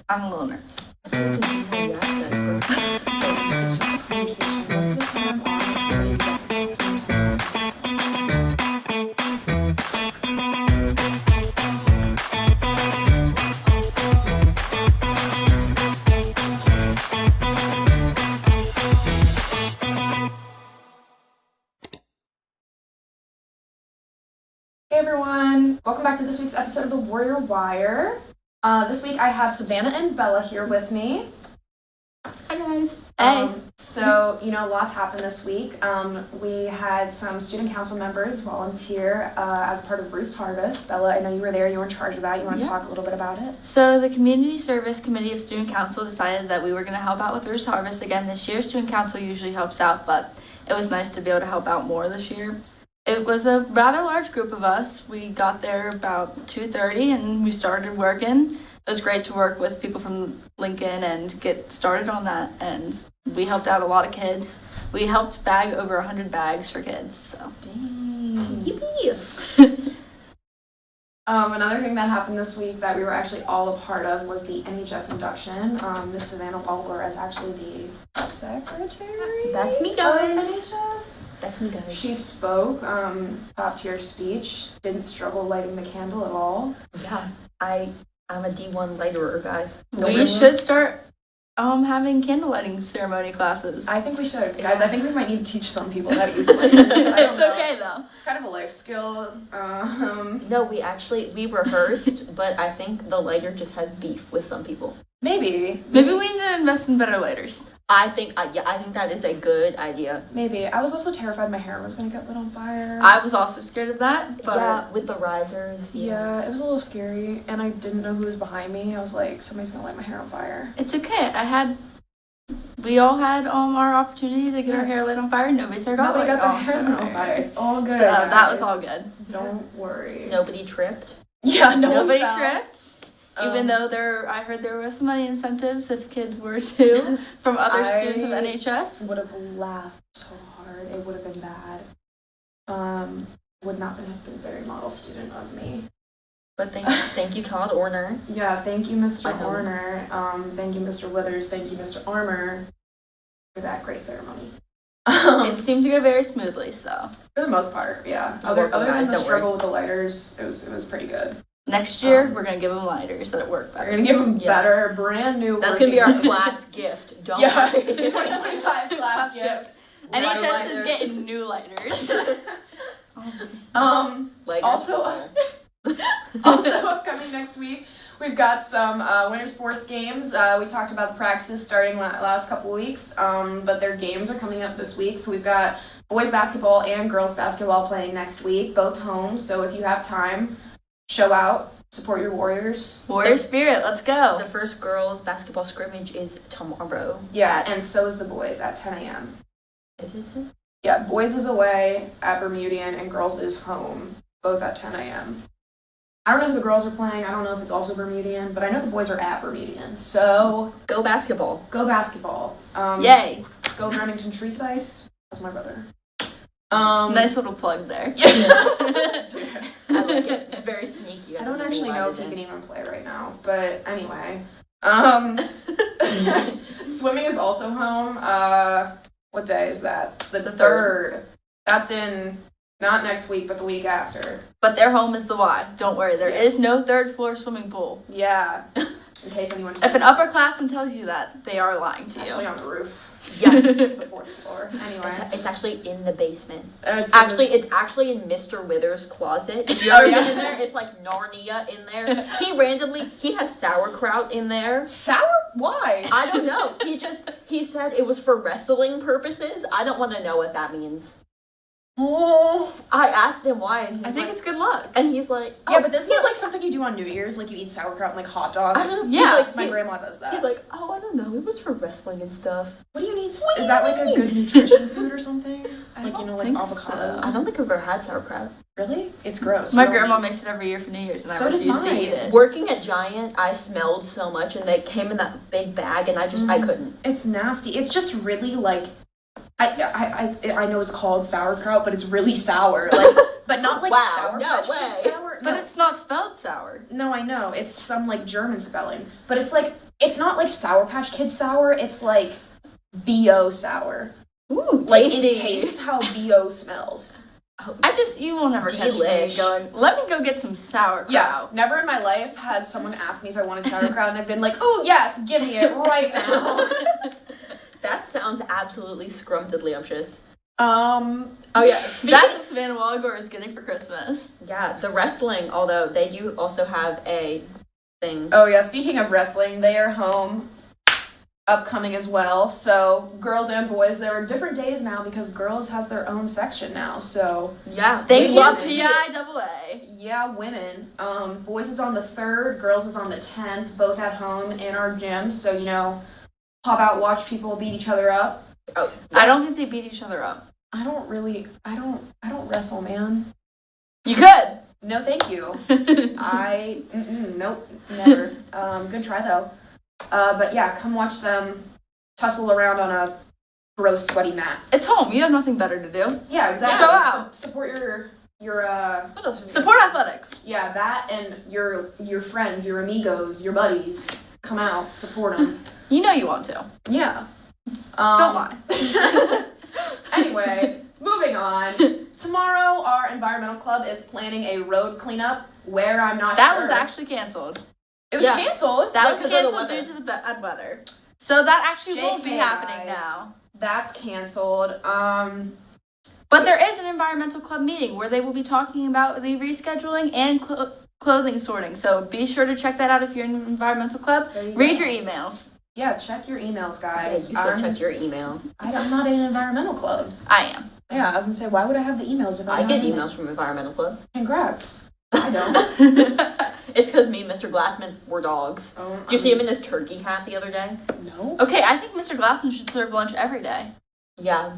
I'm a little nervous. It's just the how you ask us, bro. It's just a conversation. Most of the time, honestly, Hey everyone, welcome back to this week's episode of the W.I.RE. This week I have Savannah and Bella here with me. Hi guys. Hey. So, lots happened this week. We had some student council members volunteer as part of Ruth's Harvest. Bella, I know you were there, you were in charge of that. You want to talk a little bit about it? So the Community Service Committee of Student Council decided that we were going to help out with Ruth's Harvest again this year. Student Council usually helps out, but it was nice to be able to help out more this year. It was a rather large group of us. We got there about 2:30 and we started working. It was great to work with people from Lincoln and get started on that, and we helped out a lot of kids. We helped bag over 100 bags for kids. So. Dang. Yippee. Another thing that happened this week that we were actually all a part of was the NHS induction. Miss Savannah Walker is actually the secretary. That's me, of guys. NHS. That's me, guys. She spoke, top tier speech, didn't struggle lighting the candle at all. Yeah, I'm a D1 lighterer, guys. We should start having candle lighting ceremony classes. I think we should, guys. I think we might need to teach some people how to use lighters. It's okay though. It's kind of a life skill. No, we rehearsed, but I think the lighter just has beef with some people. Maybe We need to invest in better lighters. I think that is a good idea. Maybe. I was also terrified my hair was gonna get lit on fire. I was also scared of that, but Yeah, with the risers. Yeah, it was a little scary, and I didn't know who was behind me. I was like, somebody's gonna light my hair on fire. it's okay. We all had our opportunity to get our hair lit on fire. Nobody's hair got Nobody lit got their hair lit on fire. It's all good. So that was guys. all good. Don't worry. Nobody tripped. Yeah, Nobody one fell. tripped. Even though I heard there was some money incentives if kids were to from other students of NHS. Would have laughed so hard. It would have been bad. Would not have been a very model student of me. But thank you, Todd Orner. Yeah, thank you, Mr. I know. Horner. Thank you, Mr. Withers. Thank you, Mr. Armour, for that great ceremony. It seemed to go very smoothly, so For the most part, yeah. You're Other welcome, than guys, the don't struggle with the lighters, it was pretty good. next year we're gonna give them lighters that work We're better. gonna give them Yeah. better, brand new. That's gonna be our working- class gift. Don't Yeah, worry. 2025 class gift. NHS Lighters. is getting new lighters. Lighters. Also upcoming next week, we've got some winter sports games. We talked about the practices starting last couple weeks, but their games are coming up this week. So we've got boys basketball and girls basketball playing next week, both home. So if you have time, show out, support your Warriors. Warrior spirit, let's go. The first girls basketball scrimmage is tomorrow. Yeah, and so is the boys at 10 a.m. Is it? Yeah, boys is away at Bermudian and girls is home, both at 10 a.m. I don't know if the girls are playing. I don't know if it's also Bermudian, but I know the boys are at Bermudian. So Go basketball. go basketball. Yay. Go Remington Tree Size. That's my brother. Nice little plug there. Yeah. I like it. It's very sneaky. I don't actually know if he can even play right now, but anyway. Swimming is also home. What day is that? The third. That's in not next week, but the week after. But their home is the Y. Don't worry, there Yeah. is no third floor swimming pool. Yeah. In case anyone. If an upperclassman tells you that, they are lying to Actually you. on the roof. Yeah. It's the fourth floor. Anyway. It's actually in the basement. It's It's actually in Mr. Withers' closet. If you Oh, ever yeah. been in there, it's like Narnia in there. He has sauerkraut in there. sour. Why? I don't know. He said it was for wrestling purposes. I don't want to know what that means. Oh. I asked him why, and I think it's good luck. he's like, Yeah, but this is like something you do on New Year's, like you eat sauerkraut and like hot dogs. I don't, Yeah. he's like, My grandma does that. he's like, oh, I don't know. It was for wrestling and stuff. What do you need? What do Is you that like a mean? good nutrition food or something? Like, don't you know, like think avocados. I don't think I've ever had sauerkraut. Really? It's gross. My You don't grandma need- makes it every year for New Year's, and So I does refuse to mine. eat it. Working at Giant, I smelled so much, and they came in that big bag, and I couldn't. It's nasty. It's just really like, I know it's called sauerkraut, but it's really sour. Like, but not like Wow, sour no Patch Kid way. sour. sour. But No. it's not spelled sour. No, I know. It's some like German spelling. But it's like, it's not like Sour Patch Kid sour. It's like B.O. sour. Ooh, Like tasty. it tastes how B.O. smells. You will never catch me Delish. going, let me go get some sauerkraut. Yeah, never in my life has someone asked me if I wanted sauerkraut and I've been like, ooh, yes, give me it right now. That sounds absolutely scrumptious. Um, Oh yeah, That's what Savannah Walgore is getting for Christmas. yeah, the wrestling, although they do also have a thing. oh yeah, speaking of wrestling, they are home upcoming as well. So girls and boys, there are different days now because girls has their own section now. So Yeah, Thank we you, love to see it. PIAA. yeah, women. Boys is on the 3rd, girls is on the 10th, both at home in our gym. So, you know, pop out, watch people beat each other up. Oh, I don't think they beat each other up. I don't wrestle, man. You could. No, thank you. Nope, never. Good try though. But yeah, come watch them tussle around on a gross, sweaty mat. It's home. You have nothing better to do. Yeah, exactly. Show out. Support your what else? Support athletics. yeah, that and your friends, your amigos, your buddies. Come out, support them. You know you want to. Yeah. Don't lie. Anyway, moving on. Tomorrow, our environmental club is planning a road cleanup where I'm not That sure. was actually canceled. It was Yeah. canceled. That Yeah, was 'cause of the canceled weather. due to the bad weather. So that actually won't be JK, happening guys. now. That's canceled. But there is an environmental club meeting where they will be talking about the rescheduling and clothing sorting. So be sure to check that out if you're in an environmental club. There you Read go. your emails. Yeah, check your emails, Yeah, guys. you should check your email. I'm not in an environmental club. I am. Yeah, I was gonna say, why would I have the emails if I I'm get not in emails from Environmental Club. it? Congrats. I don't. It's because me and Mr. Glassman were dogs. Oh, Did you see him in this turkey hat the other day? No. Okay, I think Mr. Glassman should serve lunch every day. Yeah.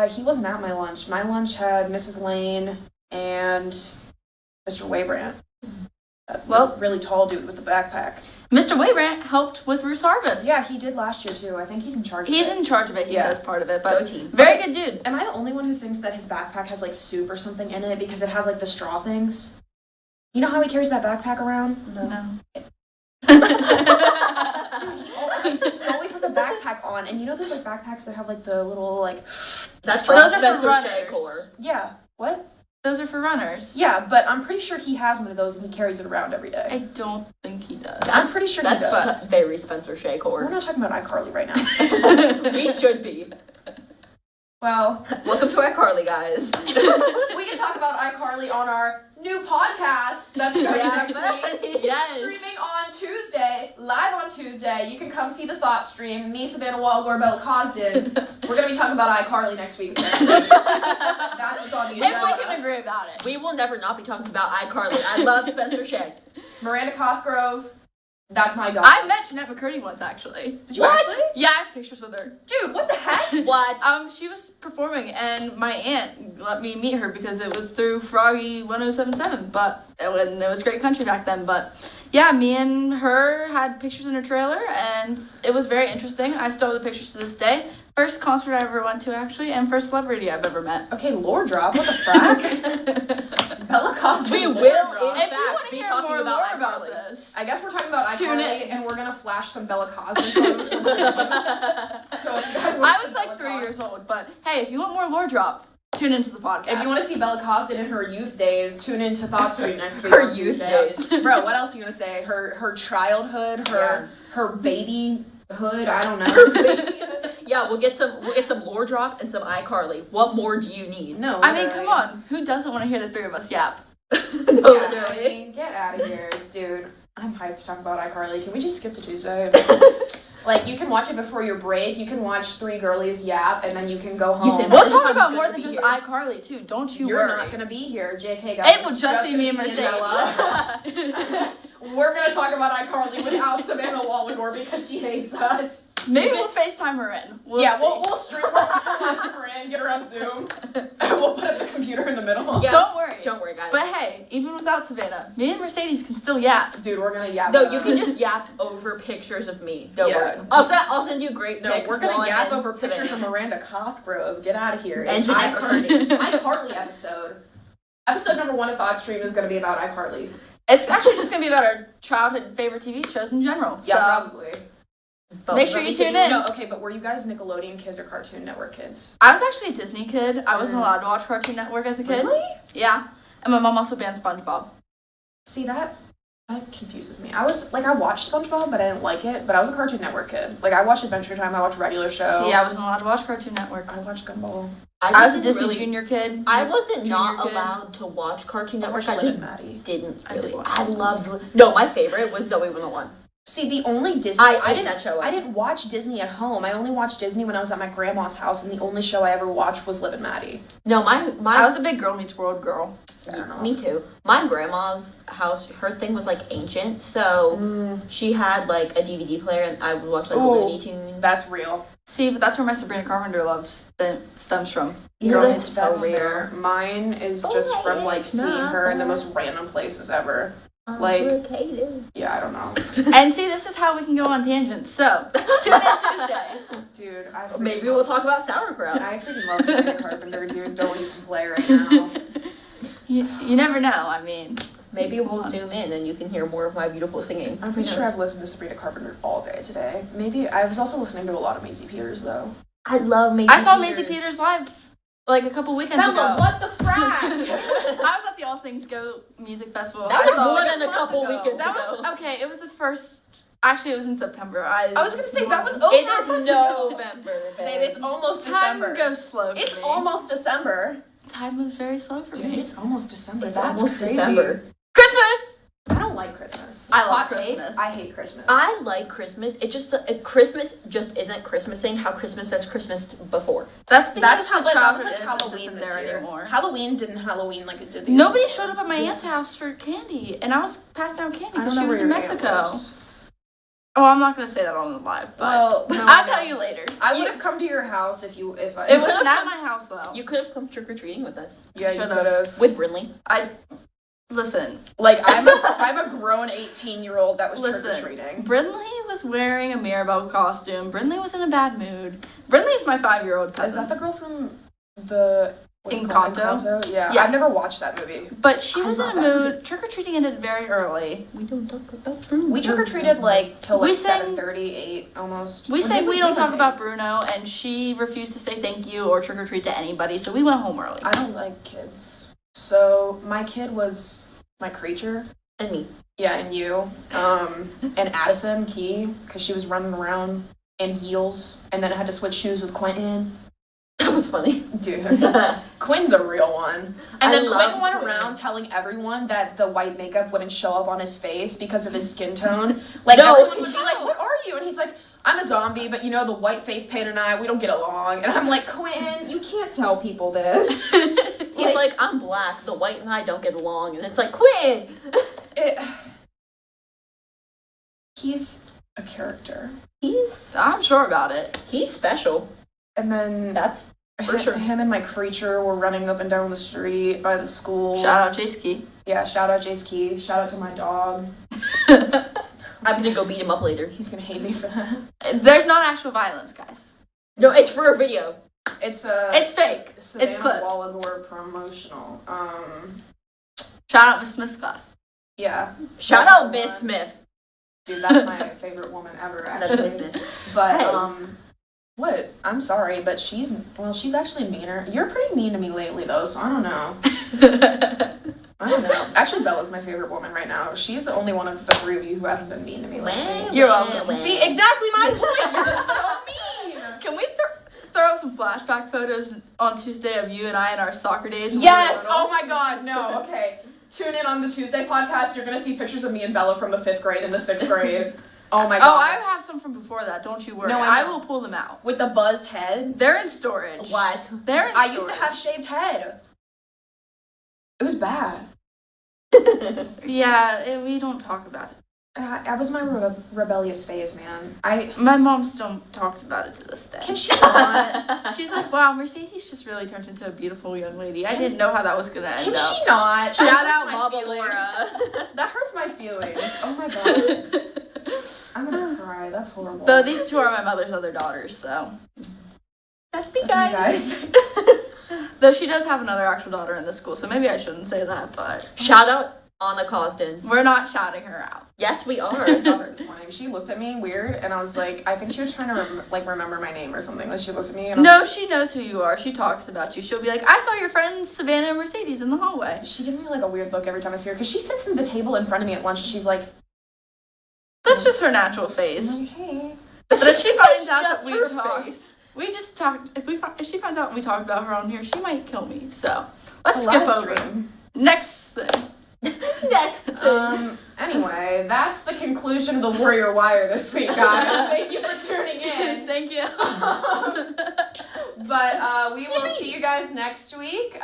He wasn't at my lunch. My lunch had Mrs. Lane and Mr. Waybrandt. That Well- really tall dude with the backpack. Mr. Waybrandt helped with Ruth's Harvest. Yeah, he did last year too. I think he's in charge. He's of it. in charge of it. He Yeah. does part of it. Go But team. very good dude. Am I the only one who thinks that his backpack has like soup or something in it because it has like the straw things? You know how he carries that backpack around? No. Dude, he always has a backpack on, and you know there's like backpacks that have like the little like That's straws? Those are for Spencer runners. Shea Core. Yeah. What? Those are for runners. Yeah, but I'm pretty sure he has one of those and he carries it around every I day. don't think he does. I'm pretty sure he That's does. very Spencer Shea We're Core. not talking about iCarly right now. We should be. Well, Welcome to iCarly, guys. we can talk about iCarly on our new podcast that's starting next week. Yes. Streaming on Tuesday, live on Tuesday. You can come see the thought stream. Me, Savannah Walgore, Bella Cosden. We're going to be talking about iCarly next week. Apparently. That's what's on the If we agenda. can agree about it. We will never not be talking about iCarly. I love Spencer Shea. Miranda Cosgrove. That's my dog. I met Jeanette McCurdy once, actually. Did you What? actually? Yeah, I have pictures with her. Dude, what the heck? What? She was performing, and my aunt let me meet her because it was through Froggy 1077. But it was great country back then. But yeah, me and her had pictures in her trailer, and it was very interesting. I still have the pictures to this day. First concert I ever went to, actually, and first celebrity I've ever met. Okay, lore drop. What the frack? Bella Cosgrove. We lore will drop. in If you fact, want to be hear talking more about lore about iCarly. this, I guess we're talking about Tune iCarly, in. and we're gonna flash some Bella Cosgrove photos. So if you guys wanna I see was like Bella 3 Cos- years old. But hey, if you want more lore drop, tune into the podcast. If you want to see Bella Cosden in her youth days, tune into Thought Street next week. Her on youth Tuesday. days. Bro, what else are you gonna say? Her childhood, her babyhood. I don't know. Yeah, we'll get some lore drop and some iCarly. What more do you need? No, I mean, literally. come on. Who doesn't want to hear the three of us yap? No, Yeah, literally. I mean, get out of here, dude. I'm hyped to talk about iCarly. Can we just skip to Tuesday? Like, you can watch it before your break. You can watch three girlies yap, and then you can go home. You said We'll Every talk time about I'm more gonna than be just here. iCarly, too. Don't you You're worry. not gonna be here, JK guys. It will just be me and gonna Mercedes. Bella. We're gonna talk about iCarly without Savannah Walligore because she hates us. Maybe we'll FaceTime her in. We'll yeah, see. we'll stream her in, get her on Zoom, and we'll put the computer in the middle. Yeah. Don't worry. Don't worry, guys. But hey, even without Savannah, me and Mercedes can still yap. Dude, we're gonna yap. No, about you it. can just yap over pictures of me. Don't Yeah. worry. I'll send you great No, pics. we're gonna while I'm yap in over pictures Savannah. of Miranda Cosgrove. Get out of here. And It's Jeanette iCarly. iCarly episode. Episode number 1 of Thought Stream is going to be about iCarly. It's actually just gonna be about our childhood favorite TV shows in general. Yeah, so probably. make sure you tune in. No, okay, but were you guys Nickelodeon kids or Cartoon Network kids? I was actually a Disney kid. I wasn't allowed to watch Cartoon Network as a kid. Really? Yeah. And my mom also banned SpongeBob. See, that confuses me. I watched SpongeBob, but I didn't like it. But I was a Cartoon Network kid. Like, I watched Adventure Time, I watched Regular Show. See, I wasn't allowed to watch Cartoon Network. I watched Gumball. I was a Disney Junior kid. I wasn't not kid. allowed to watch Cartoon I Network. watched I Liv just and Maddie. didn't I did really. watch I it. loved. No, my favorite was Zoe 101. See, the only Disney I ate that show up. I didn't watch Disney at home. I only watched Disney when I was at my grandma's house, and the only show I ever watched was Liv and Maddie. No, my I was a big Girl Meets World girl. me too. My grandma's house, her thing was like ancient, so she had like a DVD player, and I would watch like the Ooh. Looney Tunes. That's real. See, but that's where my Sabrina Carpenter love stems from. You Girl know, Meets that's so fair. rare. Mine is just from like seeing her in the most random places ever. Like, yeah, I don't know. And see, this is how we can go on tangents. So, tune in Tuesday. Dude, Maybe we'll talk about sauerkraut. I freaking love Sabrina Carpenter, dude. Don't even play right now. You never know. I mean, Maybe we'll zoom in and you can hear more of my beautiful singing. I'm pretty sure I've listened to Sabrina Carpenter all day today. Maybe I was also listening to a lot of Maisie Peters though. I love Maisie I saw Maisie Peters live like a couple weekends Bella, ago. what the frack? I was at the All Things Go music festival. That I was saw more it. than a couple ago. weekends That ago. was okay. It was the first. Actually, it was in September. I I was gonna say that was over. It is November, Babe, it's almost Time December. goes slow. For It's me. almost December. Time moves very slow for Dude, me. it's almost December. It's That's almost crazy. December. Christmas. I don't like Christmas. I love Hot take, Christmas. I hate Christmas. I like Christmas. It just Christmas just isn't Christmasing how Christmas that's Christmas before. That's because That's how the that childhood was like innocence Halloween isn't this there year. anymore. Halloween didn't Halloween like it did the year Nobody before. showed up at my aunt's house for candy, and I was passing out candy I because don't she know was where in your aunt Mexico. lives. Oh, I'm not gonna say that on the live, but Well, no, I'll I tell know. you later. I would have come to your house if I. It wasn't at my house though. You could have come trick or treating with us Yeah, you Should've. could have. with Brinley. Listen. Like I'm a grown 18-year-old that was trick Listen. or treating. Brindley was wearing a Mirabelle costume. Brindley was in a bad mood. Brindley's my 5-year-old cousin. Is that the girl from the what's it called? Encanto? Yeah, Yes. I've never watched that movie. But she I was in a love that movie. mood. Trick or treating ended very early. We don't talk about Bruno. We trick or treated like till like We sang- 7:30, 8 almost. We Or said did we don't talk did. about Bruno, and she refused to say thank you or trick or treat to anybody, so we went home early. I don't like kids. So my kid was my creature. And me. Yeah, and you. And Addison Key, because she was running around in heels, and then I had to switch shoes with Quentin. That was funny. Dude, Quinn's a real one. And I then love Quinn went Quinn. around telling everyone that the white makeup wouldn't show up on his face because of his skin tone. Like, No, everyone would be like, what are you? And he's like, I'm a zombie, but you know, the white face paint and I, we don't get along. And I'm like, Quinn, you can't tell people this. He's like, I'm black. The white and I don't get along, and it's like Quinn. He's a character. I'm sure about it. He's special. And then That's for sure. him and my creature were running up and down the street by the school. Shout out Chase Key. Yeah, shout out Jace Key. Shout out to my dog. I'm gonna go beat him up later. He's gonna hate me for that. There's not actual violence, guys. No, it's for a video. It's fake. Savannah It's clipped. Walagore promotional. Shout out Miss Smith's class. Yeah. Shout That's out the Miss one. Smith. Dude, that's my favorite woman ever, That's actually. Miss Smith. But Hey. what? I'm sorry, but she's actually meaner. You're pretty mean to me lately, though, so I don't know. I don't know. Actually, Bella's my favorite woman right now. She's the only one of the three of you who hasn't been mean to me lately. You're welcome. See, exactly my point. You're so mean. Can we throw out some flashback photos on Tuesday of you and I in our soccer days? when we Yes. were little? Oh my God. No. Okay. Tune in on the Tuesday podcast. You're gonna see pictures of me and Bella from the 5th grade and the 6th grade. Oh my God. Oh, I have some from before that. Don't you worry. No, I I know. will pull them out. With the buzzed head. They're in storage. What? They're in I storage. used to have shaved head. It was bad. Yeah, we don't talk about it. That was my rebellious phase, man. My mom still talks about it to this day. Can she not? She's like, wow, Mercedes just really turned into a beautiful young lady. I didn't know how that was going to end Can up. she not? That Shout hurts out my Mama feelings. Laura. That hurts my feelings. Oh my God. I'm gonna cry. That's horrible. Though these two are my mother's other daughters, so. That's me, That's me, guys. guys. Though she does have another actual daughter in the school, so maybe I shouldn't say that, but Shout out Anna Cosden. we're not shouting her out. Yes, we are. I saw her this morning. She looked at me weird, and I was like, I think she was trying to remember my name or something. Like she looked at me, and No, she knows who you are. She talks about you. She'll be like, I saw your friends Savannah and Mercedes in the hallway. she gives me like a weird look every time I see her because she sits at the table in front of me at lunch, and she's like, That's just her natural phase. I'm like, hey. But if she finds out just that we her talked, face. we just talked. If she finds out we talked about her on here, she might kill me. So let's A skip live over stream. next thing. Next thing. Anyway, that's the conclusion of the Warrior Wire this week, guys. Thank you for tuning in. Thank you. But we will see you guys next week.